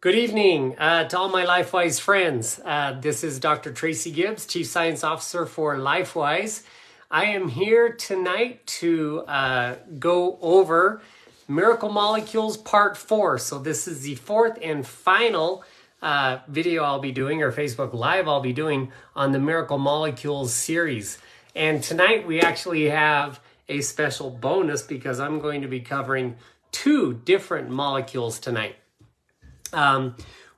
Good evening to all my LifeWise friends. This is Dr. Tracy Gibbs, Chief Science Officer for LifeWise. I am here tonight to go over Miracle Molecules Part 4. So this is the fourth and final video I'll be doing, or Facebook Live I'll be doing on the Miracle Molecules series. And tonight we actually have a special bonus because I'm going to be covering two different molecules tonight.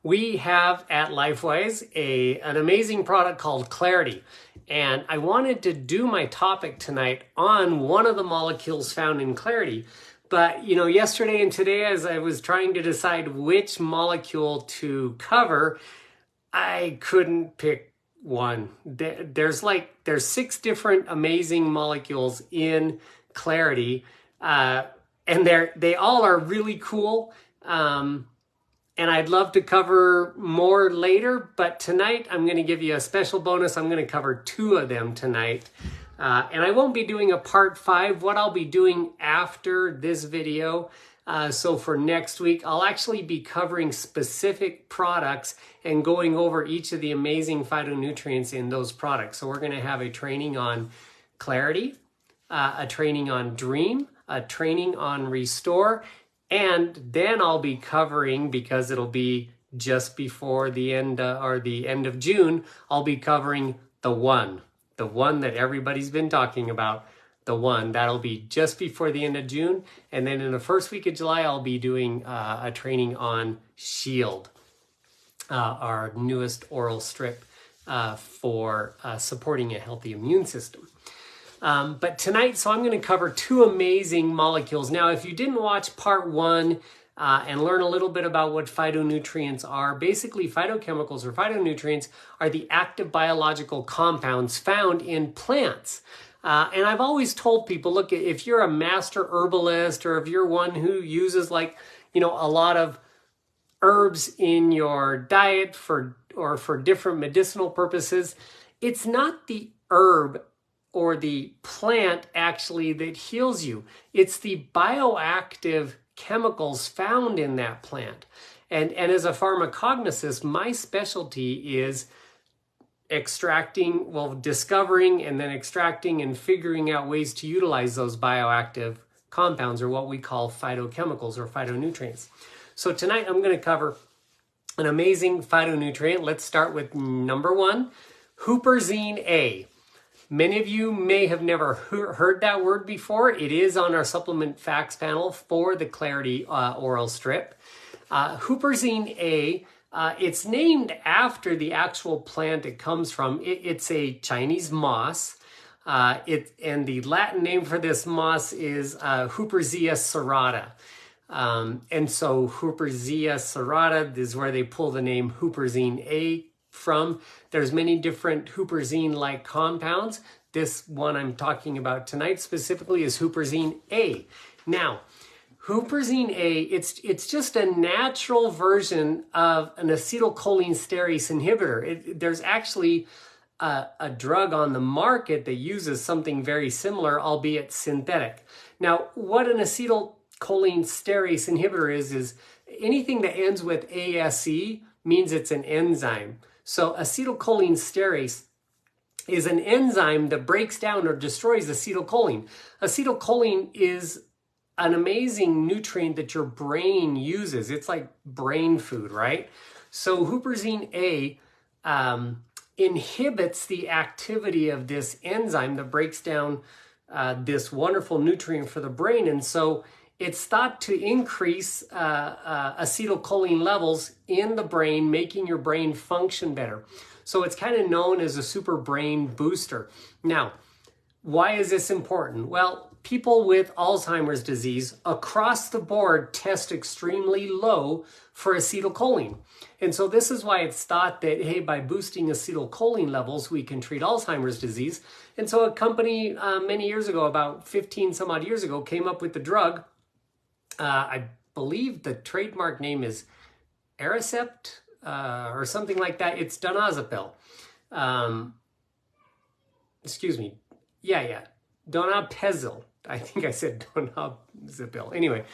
We have at LifeWise an amazing product called Clarity, and I wanted to do my topic tonight on one of the molecules found in Clarity. But yesterday and today, as I was trying to decide which molecule to cover, I couldn't pick one. There's six different amazing molecules in Clarity, and they all are really cool. And I'd love to cover more later, but tonight I'm going to give you a special bonus. I'm going to cover two of them tonight. And I won't be doing a part 5. What I'll be doing after this video, so for next week, I'll actually be covering specific products and going over each of the amazing phytonutrients in those products. So we're going to have a training on Clarity, a training on Dream, a training on Restore, and then I'll be covering, because it'll be just before the end or the end of June, I'll be covering the one that everybody's been talking about, the one that'll be just before the end of June. And then in the first week of July, I'll be doing a training on Shield, our newest oral strip for supporting a healthy immune system. But tonight, so I'm going to cover two amazing molecules. Now, if you didn't watch part 1 and learn a little bit about what phytonutrients are, basically phytochemicals or phytonutrients are the active biological compounds found in plants. And I've always told people, look, if you're a master herbalist or if you're one who uses a lot of herbs in your diet for different medicinal purposes, it's not the herb or the plant actually that heals you. It's the bioactive chemicals found in that plant. And as a pharmacognosist, my specialty is discovering and then extracting and figuring out ways to utilize those bioactive compounds, or what we call phytochemicals or phytonutrients. So tonight I'm going to cover an amazing phytonutrient. Let's start with number 1, huperzine A. Many of you may have never heard that word before. It is on our supplement facts panel for the Clarity oral strip. Huperzine A, it's named after the actual plant it comes from. It's a Chinese moss. And the Latin name for this moss is Huperzia serrata. And so Huperzia serrata is where they pull the name huperzine A from. There's many different huperzine-like compounds. This one I'm talking about tonight specifically is huperzine A. Now, huperzine A, it's just a natural version of an acetylcholinesterase inhibitor. There's actually a drug on the market that uses something very similar, albeit synthetic. Now, what an acetylcholinesterase inhibitor is anything that ends with ASE means it's an enzyme. So acetylcholinesterase is an enzyme that breaks down or destroys acetylcholine. Acetylcholine is an amazing nutrient that your brain uses. It's like brain food, right? So huperzine A inhibits the activity of this enzyme that breaks down this wonderful nutrient for the brain. And so it's thought to increase acetylcholine levels in the brain, making your brain function better. So it's kind of known as a super brain booster. Now, why is this important? Well, people with Alzheimer's disease across the board test extremely low for acetylcholine. And so this is why it's thought that, hey, by boosting acetylcholine levels, we can treat Alzheimer's disease. And so a company many years ago, about 15 some odd years ago, came up with the drug. I believe the trademark name is Aricept or something like that. It's donazepam. Excuse me. Yeah. Donepezil. I think I said donepezil. Anyway,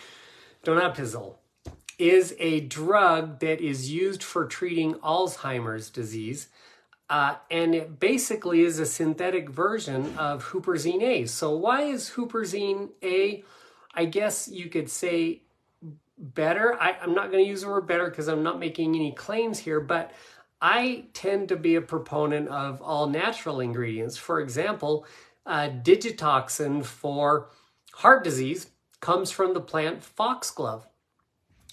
donepezil. is a drug that is used for treating Alzheimer's disease. And it basically is a synthetic version of huperzine A. So why is huperzine A, I guess you could say, better? I'm not going to use the word better because I'm not making any claims here, but I tend to be a proponent of all natural ingredients. For example, digitoxin for heart disease comes from the plant foxglove.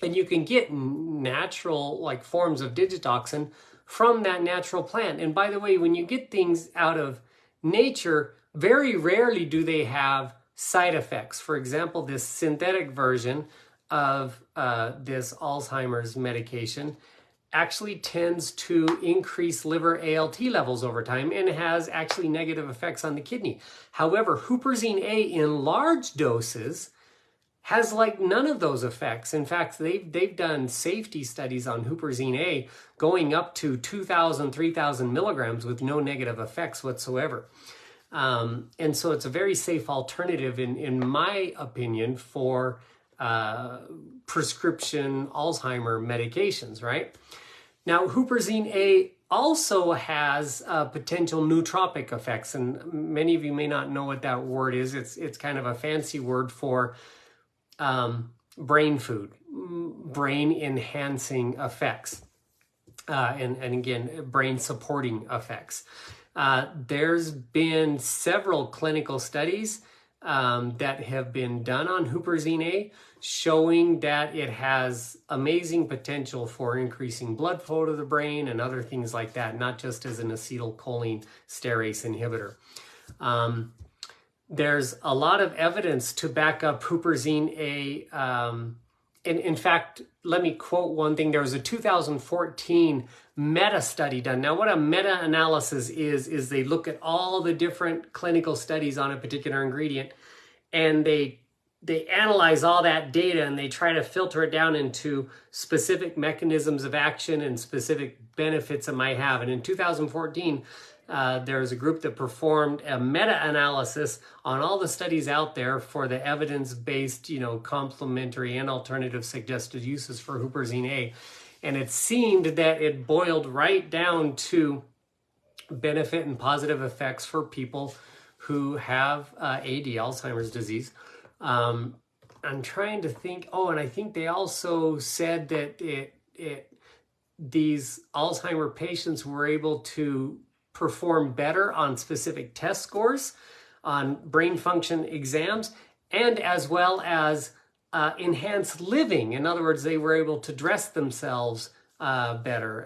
And you can get natural forms of digitoxin from that natural plant. And by the way, when you get things out of nature, very rarely do they have side effects. For example, this synthetic version of this Alzheimer's medication actually tends to increase liver ALT levels over time and has actually negative effects on the kidney. However, huperzine A in large doses has none of those effects. In fact, they've done safety studies on huperzine A going up to 2,000, 3,000 milligrams with no negative effects whatsoever. And so it's a very safe alternative, in my opinion, for prescription Alzheimer medications, right? Now, huperzine A also has potential nootropic effects, and many of you may not know what that word is. It's kind of a fancy word for brain food, brain enhancing effects, and again, brain supporting effects. There's been several clinical studies that have been done on huperzine A showing that it has amazing potential for increasing blood flow to the brain and other things like that, not just as an acetylcholine sterase inhibitor. There's a lot of evidence to back up huperzine A. And in fact, let me quote one thing. There was a 2014 meta-study done. Now, what a meta-analysis is they look at all the different clinical studies on a particular ingredient, and they analyze all that data, and they try to filter it down into specific mechanisms of action and specific benefits it might have. And in 2014, there was a group that performed a meta-analysis on all the studies out there for the evidence-based, complementary and alternative suggested uses for huperzine A. And it seemed that it boiled right down to benefit and positive effects for people who have AD, Alzheimer's disease. I'm trying to think. Oh, and I think they also said that these Alzheimer patients were able to perform better on specific test scores, on brain function exams, and as well as enhanced living. In other words, they were able to dress themselves better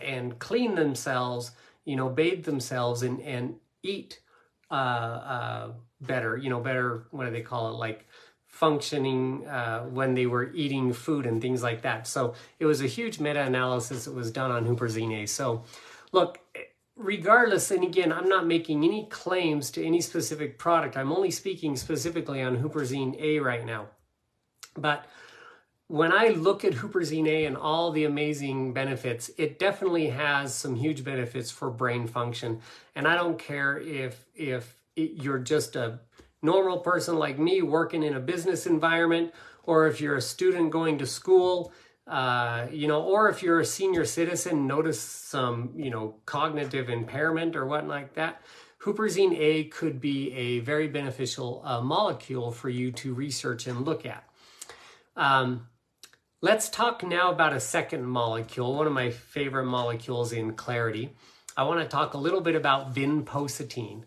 and clean themselves, bathe themselves and eat better, better, what do they call it, functioning when they were eating food and things like that. So it was a huge meta-analysis that was done on huperzine A. So look, regardless, and again, I'm not making any claims to any specific product. I'm only speaking specifically on huperzine A right now. But when I look at huperzine A and all the amazing benefits, it definitely has some huge benefits for brain function. And I don't care if you're just a normal person like me working in a business environment, or if you're a student going to school, or if you're a senior citizen, notice some, cognitive impairment or what like that. Huperzine A could be a very beneficial molecule for you to research and look at. Let's talk now about a second molecule, one of my favorite molecules in Clarity. I want to talk a little bit about vinpocetine.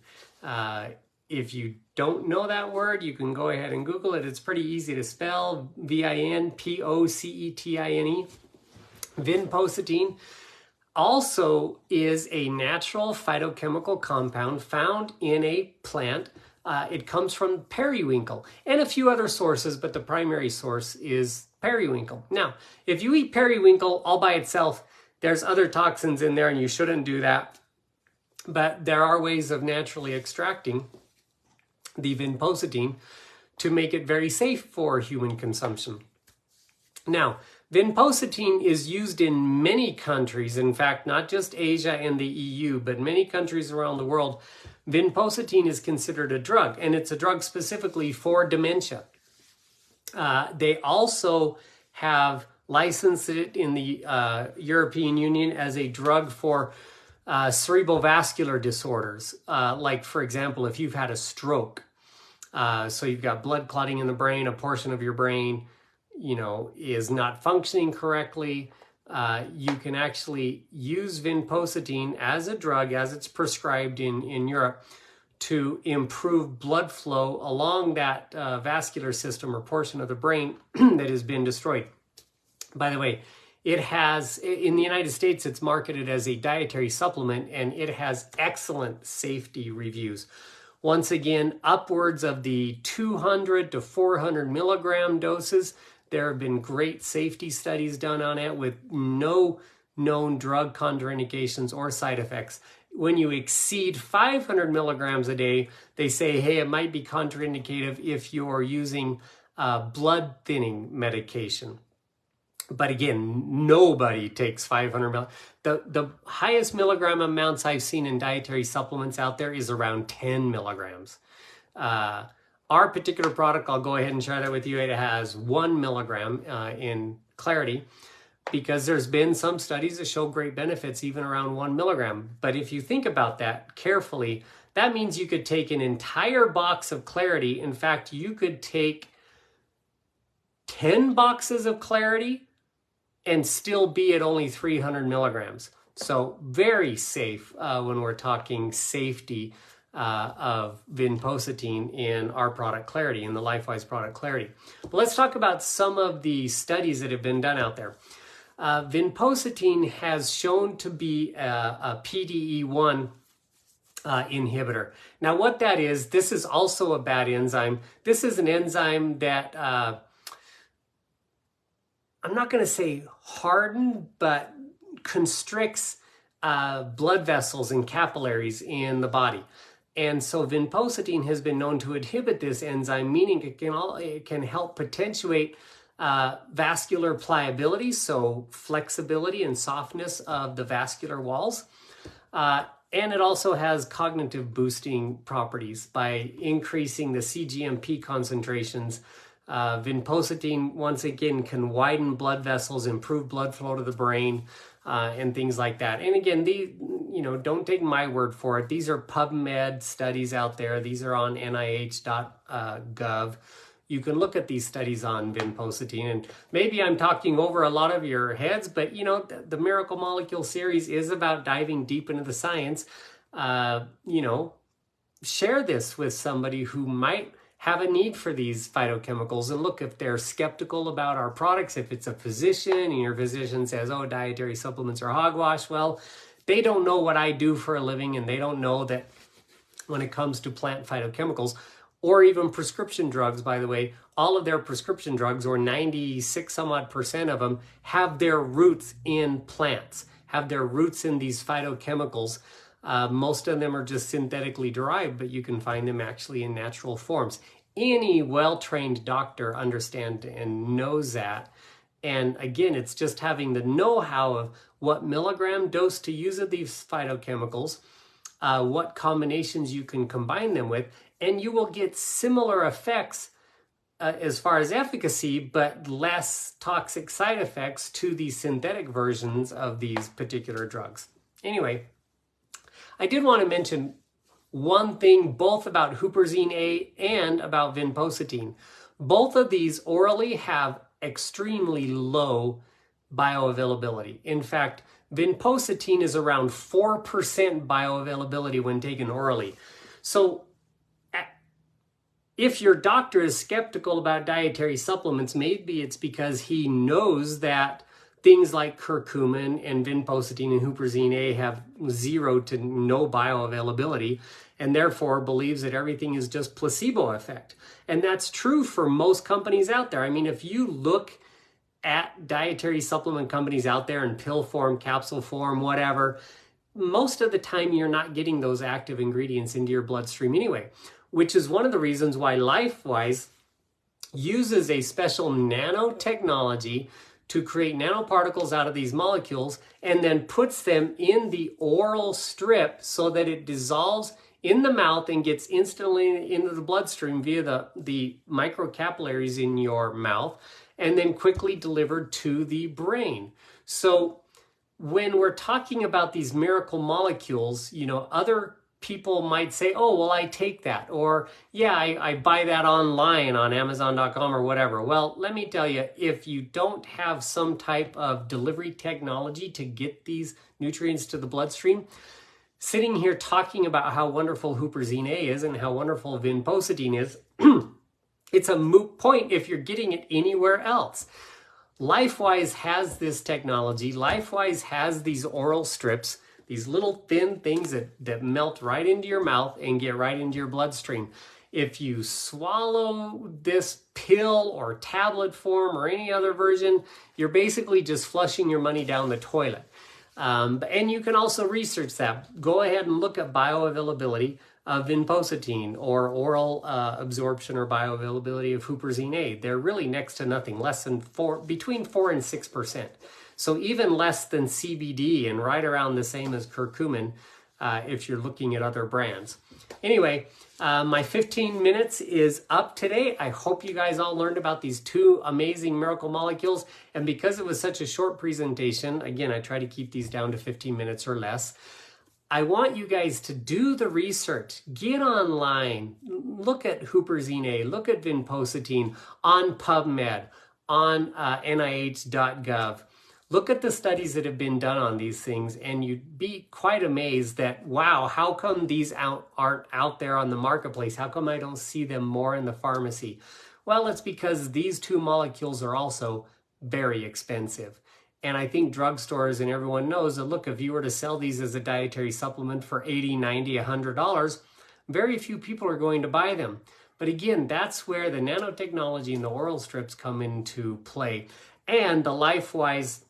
If you don't know that word, you can go ahead and Google it. It's pretty easy to spell, Vinpocetine. Vinpocetine also is a natural phytochemical compound found in a plant. It comes from periwinkle and a few other sources, but the primary source is periwinkle. Now, if you eat periwinkle all by itself, there's other toxins in there and you shouldn't do that. But there are ways of naturally extracting the vinpocetine to make it very safe for human consumption. Now, vinpocetine is used in many countries, in fact, not just Asia and the EU, but many countries around the world. Vinpocetine is considered a drug, and it's a drug specifically for dementia. They also have licensed it in the European Union as a drug for cerebrovascular disorders. Like, for example, if you've had a stroke, so you've got blood clotting in the brain, a portion of your brain, is not functioning correctly, you can actually use vinpocetine as a drug, as it's prescribed in Europe, to improve blood flow along that vascular system or portion of the brain that has been destroyed. By the way, it has, in the United States, it's marketed as a dietary supplement, and it has excellent safety reviews. Once again, upwards of the 200 to 400 milligram doses. There have been great safety studies done on it with no known drug contraindications or side effects. When you exceed 500 milligrams a day, they say, hey, it might be contraindicated if you're using blood thinning medication. But again, nobody takes 500 milligrams. The highest milligram amounts I've seen in dietary supplements out there is around 10 milligrams. Our particular product, I'll go ahead and share that with you. It has 1 milligram in Clarity, because there's been some studies that show great benefits even around 1 milligram. But if you think about that carefully, that means you could take an entire box of Clarity. In fact, you could take 10 boxes of Clarity and still be at only 300 milligrams. So very safe when we're talking safety of vinpocetine in our product Clarity, in the LifeWise product Clarity. But let's talk about some of the studies that have been done out there. Vinpocetine has shown to be a PDE1 inhibitor. Now what that is, this is also a bad enzyme. This is an enzyme that, I'm not going to say harden, but constricts blood vessels and capillaries in the body. And so vinpocetine has been known to inhibit this enzyme, meaning it can help potentiate vascular pliability, so flexibility and softness of the vascular walls. And it also has cognitive boosting properties by increasing the CGMP concentrations. Vinpocetine, once again, can widen blood vessels, improve blood flow to the brain, and things like that. And again, don't take my word for it. These are PubMed studies out there. These are on nih.gov. You can look at these studies on vinpocetine, and maybe I'm talking over a lot of your heads, but the Miracle Molecule series is about diving deep into the science. Share this with somebody who might have a need for these phytochemicals, and look, if they're skeptical about our products, if it's a physician and your physician says, oh, dietary supplements are hogwash, well, they don't know what I do for a living, and they don't know that when it comes to plant phytochemicals, or even prescription drugs, by the way, all of their prescription drugs, or 96 some odd % of them, have their roots in plants, have their roots in these phytochemicals. Most of them are just synthetically derived, but you can find them actually in natural forms. Any well-trained doctor understands and knows that. And again, it's just having the know-how of what milligram dose to use of these phytochemicals, what combinations you can combine them with, and you will get similar effects as far as efficacy, but less toxic side effects to the synthetic versions of these particular drugs. Anyway, I did want to mention one thing both about huperzine A and about vinpocetine. Both of these orally have extremely low bioavailability. In fact, vinpocetine is around 4% bioavailability when taken orally. So if your doctor is skeptical about dietary supplements, maybe it's because he knows that things like curcumin and vinpocetine and huperzine A have 0 to no bioavailability, and therefore believes that everything is just placebo effect. And that's true for most companies out there. I mean, if you look at dietary supplement companies out there in pill form, capsule form, whatever, most of the time you're not getting those active ingredients into your bloodstream anyway, which is one of the reasons why LifeWise uses a special nanotechnology to create nanoparticles out of these molecules and then puts them in the oral strip so that it dissolves in the mouth and gets instantly into the bloodstream via the microcapillaries in your mouth. and then quickly delivered to the brain. So when we're talking about these miracle molecules, other people might say, oh, well, I take that. Or, yeah, I buy that online on Amazon.com or whatever. Well, let me tell you, if you don't have some type of delivery technology to get these nutrients to the bloodstream, sitting here talking about how wonderful huperzine A is and how wonderful vinpositine is, it's a moot point if you're getting it anywhere else. LifeWise has this technology. LifeWise has these oral strips, these little thin things that melt right into your mouth and get right into your bloodstream. If you swallow this pill or tablet form or any other version, you're basically just flushing your money down the toilet. And you can also research that. Go ahead and look at bioavailability of vinpositine or oral absorption or bioavailability of huperzine A. They're really next to nothing, less than between 4 and 6%. So even less than CBD and right around the same as curcumin if you're looking at other brands. Anyway, my 15 minutes is up today. I hope you guys all learned about these two amazing miracle molecules. And because it was such a short presentation, again, I try to keep these down to 15 minutes or less. I want you guys to do the research, get online, look at huperzine A, look at vinpositine on PubMed, on nih.gov. Look at the studies that have been done on these things, and you'd be quite amazed that, wow, how come these aren't out there on the marketplace? How come I don't see them more in the pharmacy? Well, it's because these two molecules are also very expensive. And I think drugstores and everyone knows that, look, if you were to sell these as a dietary supplement for $80, $90, $100, very few people are going to buy them. But again, that's where the nanotechnology and the oral strips come into play. And the LifeWise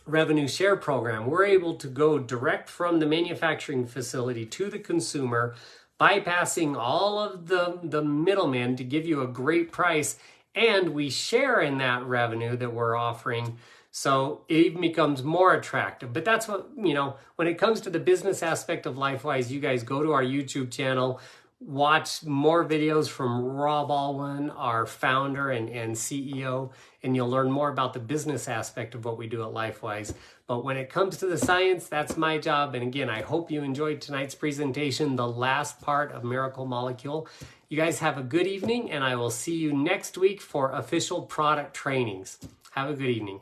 revenue share program, we're able to go direct from the manufacturing facility to the consumer, bypassing all of the middlemen to give you a great price. And we share in that revenue that we're offering. So it even becomes more attractive. But that's what, when it comes to the business aspect of LifeWise, you guys go to our YouTube channel, watch more videos from Rob Alwyn, our founder and CEO, and you'll learn more about the business aspect of what we do at LifeWise. But when it comes to the science, that's my job. And again, I hope you enjoyed tonight's presentation, the last part of Miracle Molecule. You guys have a good evening, and I will see you next week for official product trainings. Have a good evening.